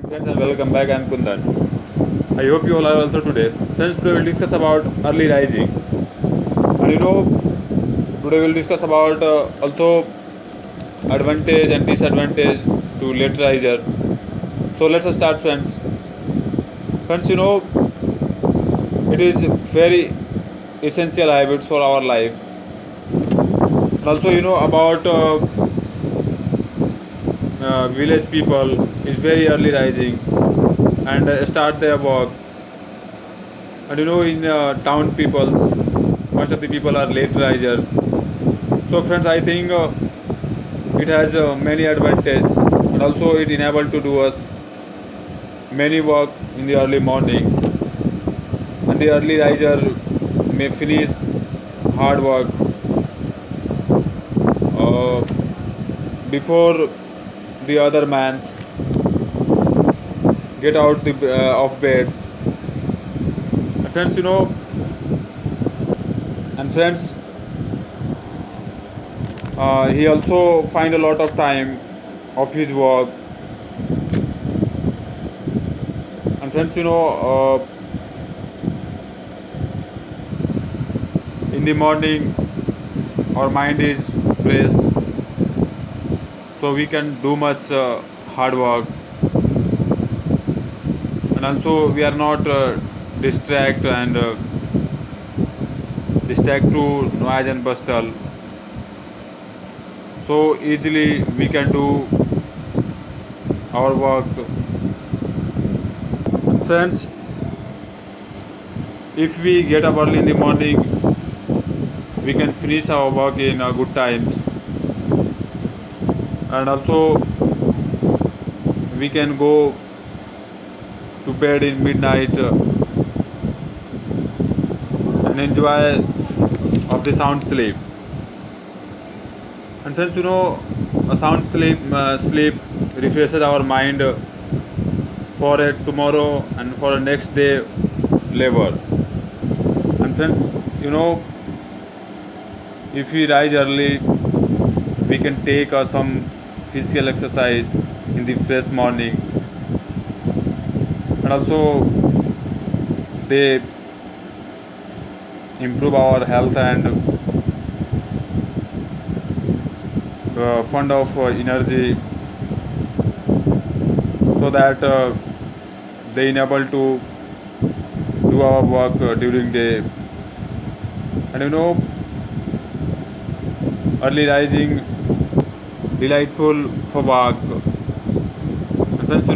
Friends and welcome back. I am Kundan. I hope you all are also today. Friends, today we'll discuss about early rising. And today we'll discuss about also advantage and disadvantage to late riser. So let's start, friends. Friends, it is very essential habits for our life. And also, about village people is very early rising and start their work. And in town peoples, most of the people are late riser. So friends, I think it has many advantages, and also it enable to do us many work in the early morning. And the early riser may finish hard work uh, before the other man's get out of beds. And friends, and friends, he also find a lot of time of his work. And friends, in the morning our mind is fresh, so we can do much hard work, and also we are not distract to noise and bustle, so easily we can do our work. And friends, if we get up early in the morning, we can finish our work in good times, and also we can go to bed in midnight and enjoy of the sound sleep. And since a sound sleep refreshes our mind for a tomorrow and for a next day labor. And friends, if we rise early, we can take some physical exercise in the fresh morning, and also they improve our health and fund of energy, so that they enable to do our work during day. And early rising delightful for work. And friends,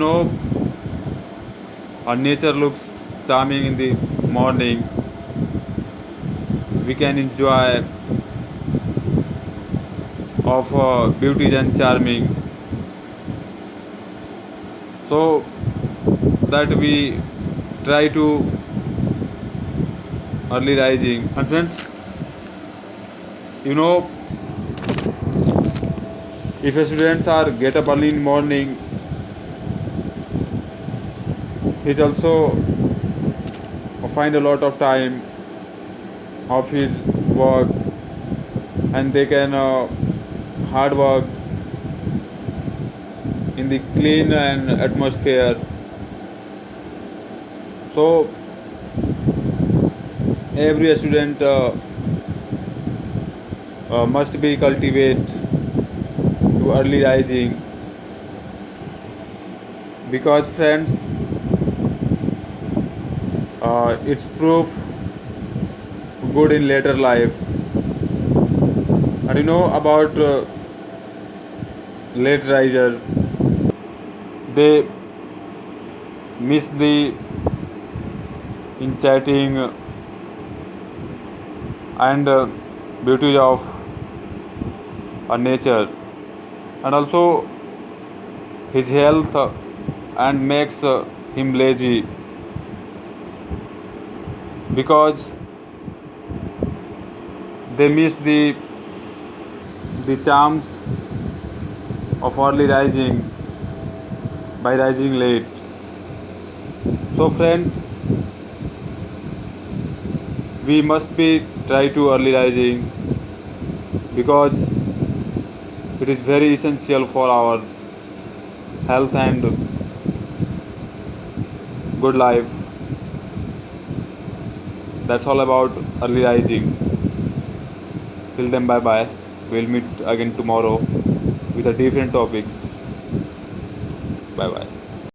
our nature looks charming in the morning. We can enjoy of beauty and charming, so that we try to early rising. And friends, you know if students are get up early in morning, he's also find a lot of time of his work, and they can hard work in the clean and atmosphere. So every student must be cultivate to early rising, because friends, it's proof good in later life. And about late riser, they miss the in chatting and beauty of nature, and also his health and makes him lazy, because they miss the charms of early rising by rising late. So friends, we must be try to early rising, because it is very essential for our health and good life. That's all about early rising. Till then, bye bye. We'll meet again tomorrow with a different topics. Bye bye.